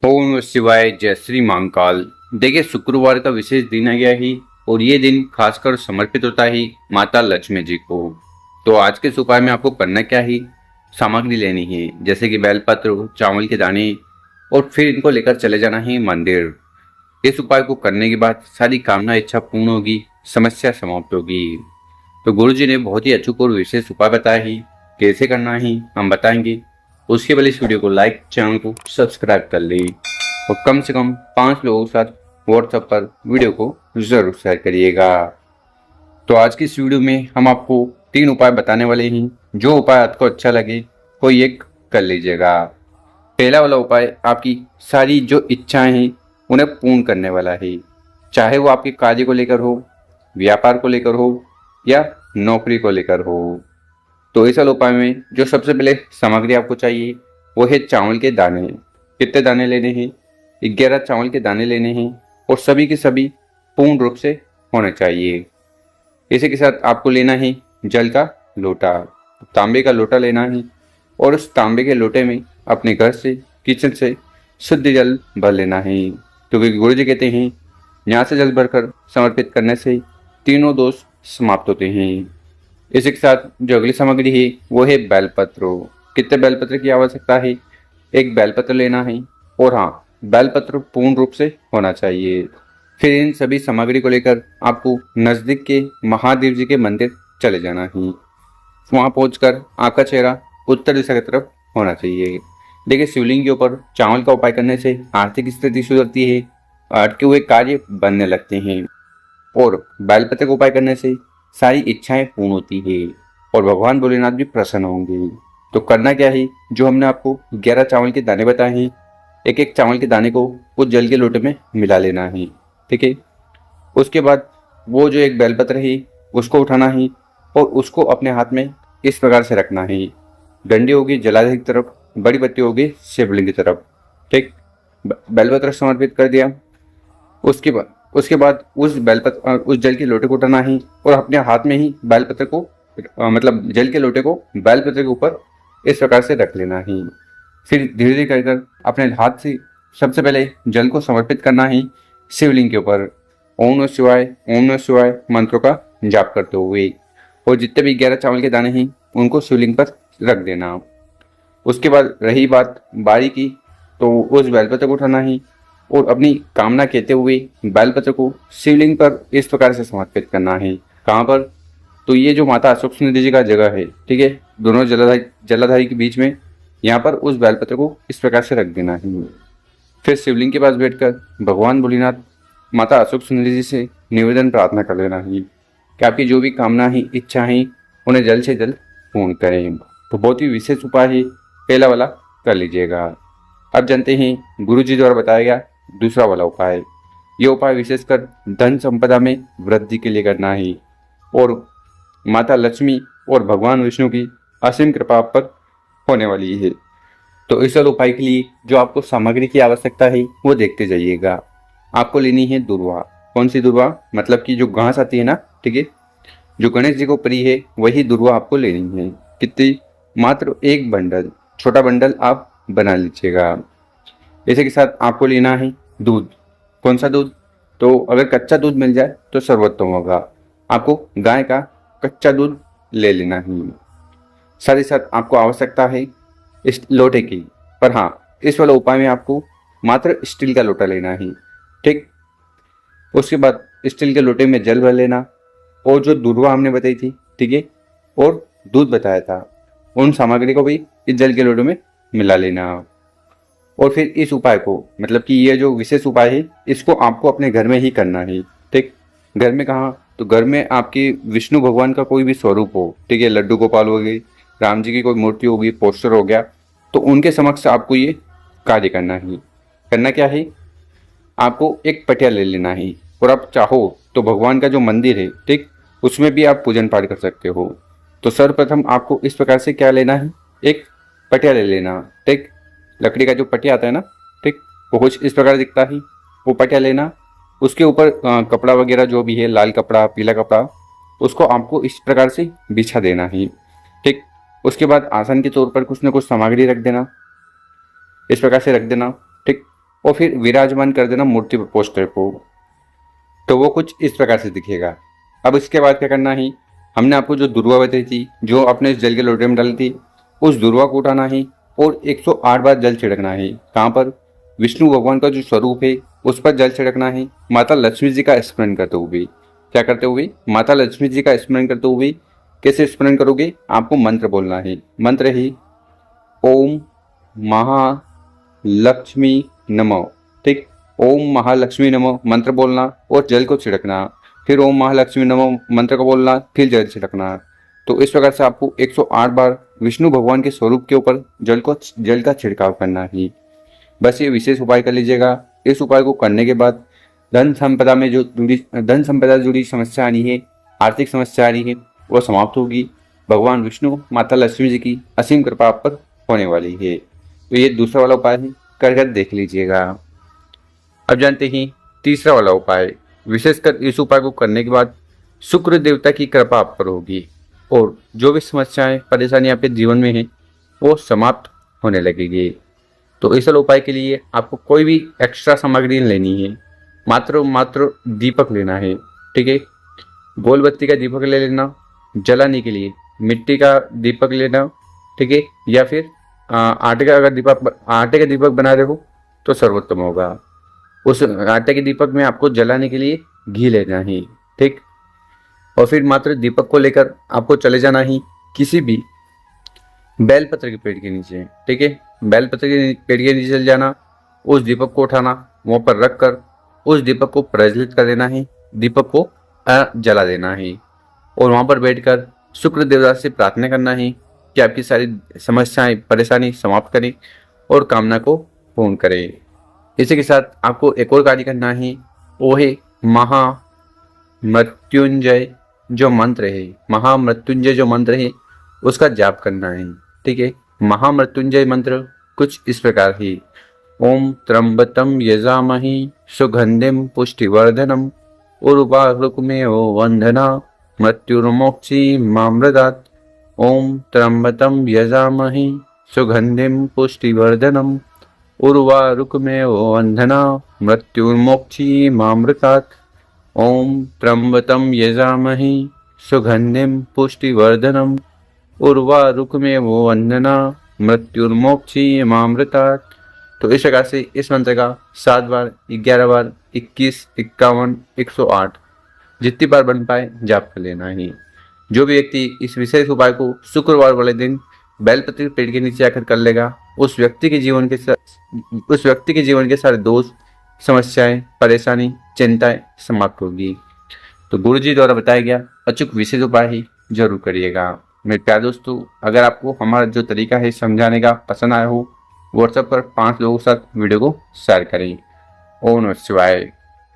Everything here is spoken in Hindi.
ओम नमः शिवाय। जय श्री महाकाल। देखिए, शुक्रवार का विशेष दिन आ गया ही और ये दिन खासकर समर्पित होता है माता लक्ष्मी जी को। तो आज के इस उपाय में आपको करना क्या है, सामग्री लेनी है जैसे कि बेलपत्र, चावल के दाने और फिर इनको लेकर चले जाना है मंदिर। इस उपाय को करने के बाद सारी कामना इच्छा पूर्ण होगी, समस्या समाप्त होगी। तो गुरु जी ने बहुत ही अचूक और विशेष उपाय बताया है, कैसे करना है हम बताएंगे। उसके पहले इस वीडियो को लाइक, चैनल को सब्सक्राइब कर ले और कम से कम 5 लोगों के साथ व्हाट्सएप पर वीडियो को जरूर शेयर करिएगा। तो आज की इस वीडियो में हम आपको 3 उपाय बताने वाले हैं। जो उपाय आपको अच्छा लगे कोई एक कर लीजिएगा। पहला वाला उपाय आपकी सारी जो इच्छाएं हैं उन्हें पूर्ण करने वाला है, चाहे वो आपके कार्य को लेकर हो, व्यापार को लेकर हो या नौकरी को लेकर हो। तो इस वाले उपाय में जो सबसे पहले सामग्री आपको चाहिए वो है चावल के दाने। कितने दाने लेने हैं? 11 चावल के दाने लेने हैं और सभी के सभी पूर्ण रूप से होने चाहिए। इसी के साथ आपको लेना है जल का लोटा, तांबे का लोटा लेना है और उस तांबे के लोटे में अपने घर से, किचन से शुद्ध जल भर लेना है। क्योंकि गुरु जी कहते हैं यहाँ से जल भरकर समर्पित करने से तीनों दोष समाप्त होते हैं। इसी के साथ जो अगली सामग्री है वो है बेलपत्र। कितने बेलपत्र की आवश्यकता है? एक बेलपत्र लेना है और हाँ, बेलपत्र पूर्ण रूप से होना चाहिए। फिर इन सभी सामग्री को लेकर आपको नजदीक के महादेव जी के मंदिर चले जाना है। वहां पहुंचकर आपका चेहरा उत्तर दिशा की तरफ होना चाहिए। देखिए, शिवलिंग के ऊपर चावल का उपाय करने से आर्थिक स्थिति सुधरती है, अटके हुए कार्य बनने लगते हैं और बेलपत्र का उपाय करने से सारी इच्छाएं पूर्ण होती है और भगवान भोलेनाथ भी प्रसन्न होंगे। तो करना क्या है, जो हमने आपको 11 चावल के दाने बताए हैं, एक एक चावल के दाने को उस जल के लोटे में मिला लेना है। ठीक है। उसके बाद वो जो एक बेलपत्र है उसको उठाना है और उसको अपने हाथ में इस प्रकार से रखना है। डंडी होगी जलाधार की तरफ, बड़ी पत्ती होगी शिवलिंग की तरफ। ठीक। बेलपत्र समर्पित कर दिया। उसके बाद उस बेलपत्र उस जल के लोटे को उठाना है और अपने हाथ में ही बेलपत्र को मतलब जल के लोटे को बेलपत्र के ऊपर इस प्रकार से रख लेना है। फिर धीरे धीरे कर अपने हाथ से सबसे पहले जल को समर्पित करना है शिवलिंग के ऊपर। ओम नमः शिवाय, ओम नमः शिवाय मंत्रों का जाप करते हुए और जितने भी 11 चावल के दाने हैं उनको शिवलिंग पर रख देना। उसके बाद रही बात बारी की, तो उस बेलपत्र को उठाना है और अपनी कामना कहते हुए बेलपत्र को शिवलिंग पर इस प्रकार से समर्पित करना है। कहाँ पर? तो ये जो माता अशोक सुंदरी जी का जगह है, ठीक है, दोनों जलाधारी के बीच में, यहाँ पर उस बेलपत्र को इस प्रकार से रख देना है। फिर शिवलिंग के पास बैठकर भगवान भोलेनाथ, माता अशोक सुंदरी जी से निवेदन प्रार्थना कर लेना है कि आपकी जो भी कामना है, इच्छा है, उन्हें जल्द से जल्द पूर्ण करें। तो बहुत ही विशेष उपाय है, पहला वाला कर लीजिएगा। अब जानते हैं गुरु जी द्वारा बताया गया दूसरा वाला उपाय। यह उपाय विशेषकर धन संपदा में वृद्धि के लिए करना है और माता लक्ष्मी और भगवान विष्णु की असीम कृपा आप पर होने वाली है। तो इस वाले उपाय के लिए जो आपको सामग्री की आवश्यकता है वो देखते जाइएगा। आपको लेनी है दुर्वा। कौन सी दुर्वा? मतलब कि जो घास आती है ना, ठीक है, जो गणेश जी को प्रिय है वही दुर्वा आपको लेनी है। कितनी? मात्र एक बंडल, छोटा बंडल आप बना लीजिएगा। इसी के साथ आपको लेना है दूध। कौन सा दूध? तो अगर कच्चा दूध मिल जाए तो सर्वोत्तम होगा। आपको गाय का कच्चा दूध ले लेना है। साथ ही साथ आपको आवश्यकता है इस लोटे की, पर हाँ, इस वाले उपाय में आपको मात्र स्टील का लोटा लेना है। ठीक। उसके बाद स्टील के लोटे में जल भर लेना और जो दूधवा हमने बताई थी, ठीक है, और दूध बताया था, उन सामग्री को भी इस जल के लोटे में मिला लेना। और फिर इस उपाय को, मतलब कि ये जो विशेष उपाय है, इसको आपको अपने घर में ही करना है। ठीक। घर में कहाँ? तो घर में आपके विष्णु भगवान का कोई भी स्वरूप हो, ठीक है, लड्डू गोपाल हो गई, राम जी की कोई मूर्ति होगी, पोस्टर हो गया, तो उनके समक्ष आपको ये कार्य करना है। करना क्या है? आपको एक पटिया ले लेना है और आप चाहो तो भगवान का जो मंदिर है, ठीक, उसमें भी आप पूजन पाठ कर सकते हो। तो सर्वप्रथम आपको इस प्रकार से क्या लेना है? एक पटिया ले लेना। ठीक। लकड़ी का जो पटिया आता है ना, ठीक, वो कुछ इस प्रकार दिखता है। वो पटिया लेना, उसके ऊपर कपड़ा वगैरह जो भी है, लाल कपड़ा, पीला कपड़ा, उसको आपको इस प्रकार से बिछा देना है। ठीक। उसके बाद आसन के तौर पर कुछ न कुछ सामग्री रख देना, इस प्रकार से रख देना। ठीक। और फिर विराजमान कर देना मूर्ति पोस्टर को। तो वो कुछ इस प्रकार से दिखेगा। अब इसके बाद क्या करना है, हमने आपको जो दुर्वा बताई थी, जो आपने इस जल के लोटे में डाली थी, उस दुर्वा को उठाना है और 108 बार जल छिड़कना है। कहाँ पर? विष्णु भगवान का जो स्वरूप है उस पर जल छिड़कना है, माता लक्ष्मी जी का स्मरण करते हुए। क्या करते हुए? माता लक्ष्मी जी का स्मरण करते हुए। कैसे स्मरण करोगे? आपको मंत्र बोलना है। मंत्र है ओम महालक्ष्मी नमः। ठीक, ओम महालक्ष्मी नमः मंत्र बोलना और जल को छिड़कना। फिर ओम महालक्ष्मी नमः मंत्र को बोलना, फिर जल छिड़कना। तो इस प्रकार से आपको 108 बार विष्णु भगवान के स्वरूप के ऊपर जल का छिड़काव करना है। बस ये विशेष उपाय कर लीजिएगा। इस उपाय को करने के बाद धन संपदा जुड़ी समस्या आनी है, आर्थिक समस्या आनी है, वो समाप्त होगी। भगवान विष्णु माता लक्ष्मी जी की असीम कृपा आप पर होने वाली है। तो ये दूसरा वाला उपाय है, कर देख लीजिएगा। अब जानते हैं तीसरा वाला उपाय। विशेषकर इस उपाय को करने के बाद शुक्र देवता की कृपा आप पर होगी और जो भी समस्याएं परेशानी आपके जीवन में है वो समाप्त होने लगेगी। तो इस वाले उपाय के लिए आपको कोई भी एक्स्ट्रा सामग्री नहीं लेनी है, मात्र दीपक लेना है। ठीक है, गोल बत्ती का दीपक ले लेना, जलाने के लिए मिट्टी का दीपक लेना। ठीक है, या फिर आटे का दीपक बना रहे हो तो सर्वोत्तम होगा। उस आटे के दीपक में आपको जलाने के लिए घी लेना है। ठीक, और फिर मात्र दीपक को लेकर आपको चले जाना ही किसी भी बेलपत्र के पेड़ के नीचे। ठीक है, बेलपत्र के पेड़ के नीचे चले जाना, उस दीपक को उठाना, वहां पर रख कर उस दीपक को प्रज्वलित कर देना है, दीपक को जला देना है और वहां पर बैठकर शुक्र देवता से प्रार्थना करना है कि आपकी सारी समस्याएं परेशानी समाप्त करें और कामना को पूर्ण करें। इसी के साथ आपको एक और कार्य करना है, वो है महामृत्युंजय जो मंत्र है, महामृत्युंजय जो मंत्र है उसका जाप करना है। ठीक है, महामृत्युंजय मंत्र कुछ इस प्रकार है। ओम त्र्यंबकं यजामहे सुगंधिं पुष्टिवर्धनम् उर्वारुकमेव वंदना मृत्युर्मोक्षीमामृतात्। ओम त्र्यंबकं यजामहे सुगंधिं पुष्टिवर्धनम् उर्वारुकमेव वंदना मृत्युर्मोक्षीमामृतात्। ओम त्र्यंबकं यजामहे सुगंधिं पुष्टिवर्धनम् उर्वारुकमेव वंदना मृत्युर्मोक्षीमामृतात्। तो इस प्रकार से इस मंत्र का 7 बार, 11 बार, 21, 51, 108 जितनी बार बन पाए जाप कर लेना है। जो भी व्यक्ति इस विशेष उपाय को शुक्रवार वाले दिन बेलपत्र पेड़ के नीचे आकर कर लेगा, उस व्यक्ति के जीवन के सारे दोष, समस्याएं, परेशानी, चिंताएं समाप्त होगी। तो गुरु जी द्वारा बताया गया अचूक विशेष उपाय ही जरूर करिएगा। मेरे प्यारे दोस्तों, अगर आपको हमारा जो तरीका है समझाने का पसंद आया हो, व्हाट्सएप पर 5 लोगों के साथ वीडियो को शेयर करें। ओम नमः शिवाय।